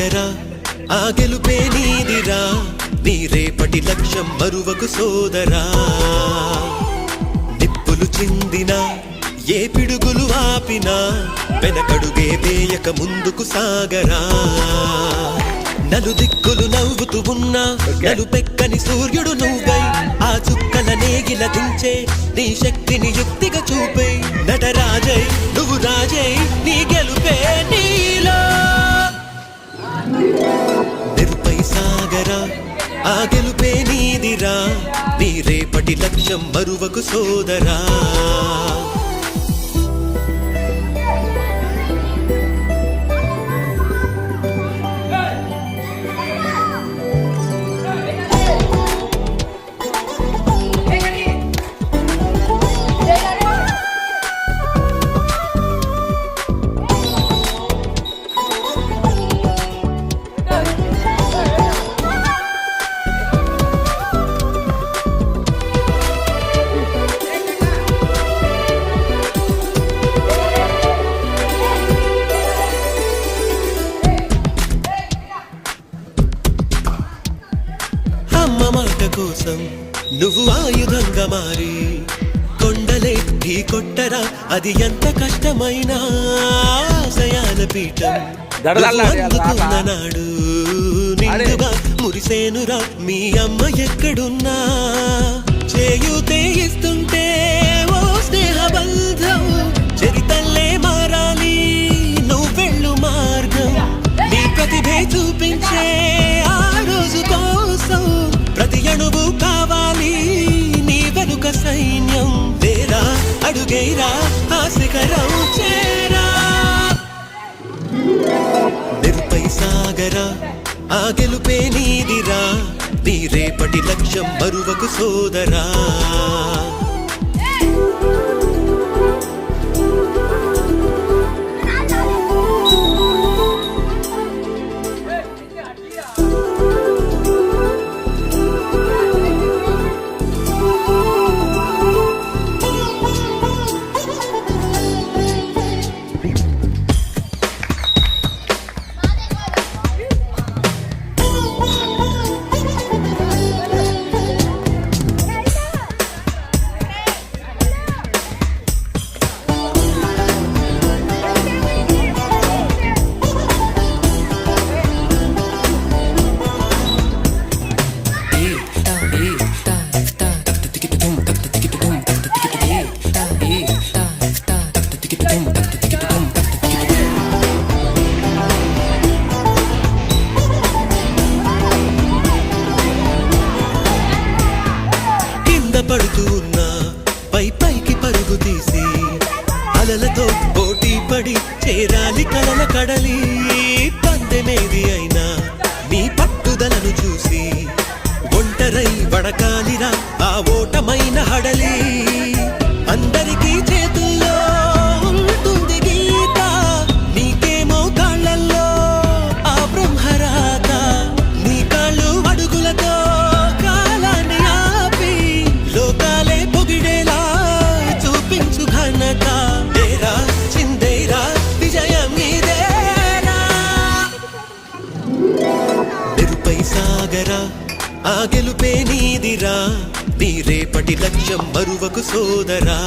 సాగరా ఆ గెలుపే నీదిరా నీ రేపటి లక్ష్యం మరువకు సోదరా నిప్పులు చిందినా ఏ పిడుగులు ఆపినా వెనకడుగే వేయక ముందుకు సాగరా నలుదిక్కులు నవ్వుతూ ఉన్నా నలుపెక్కని సూర్యుడు నువ్వై ఆ చుక్కల నేగిల దించే నీ శక్తిని యుక్తిగా చూపే నటరాజై నువ్వు రాజై నీ గెలుపే నీలో నిరుపై సాగరా ఆ గెలుపే నీదిరా నీ రేపటి లక్ష్యం మరువకు సోదరా మాట కోసం నువ్వు ఆయుధంగా మారి కొండలే ఢీ కొట్టరా అది ఎంత కష్టమైనా ఆశయాల పీఠం అందుకున్న నాడు నిండుగా మురిసేనురా మీ అమ్మ ఎక్కడున్నా చేయూతే ఇస్తుంటే ఓ స్నేహ బంధం చరితల్లే మారాలి నువ్వెళ్ళు మార్గం నీ ప్రతిభే చూపించే ఆ రోజు కోసం ప్రతి అణువు కావాలి నీ వెనుక సైన్యం లేరా అడుగైరా ఆ శిఖరం చేరా నిరుపై సాగరా ఆ గెలుపే నీదిరా నీ రేపటి లక్ష్యం మరువకు సోదరా పడుతూ ఉన్నా పై పైకి పరుగు తీసి అలలతో పోటీ పడి చేరాలి కలల కడలి పందెమేది అయినా నీ పట్టుదలను చూసి ఒంటరై వడకాలిరా ఆ ఓటమైన హడలి అందరికీ చేతుల్లో ఉంటుంది గీత నీకేమో కాళ్ళల్లో ఆ బ్రహ్మరాత నీ కాళ్ళు అడుగులతో కాలాన్ని ఆపి లోకాలే పొగిడేలా చూపించు ఘనత తేరా చిందేరా విజయం నీదేరా నిరుపై సాగరా ఆ గెలుపే నీదిరా నీ రేపటి లక్ష్యం మరువకు సోదరా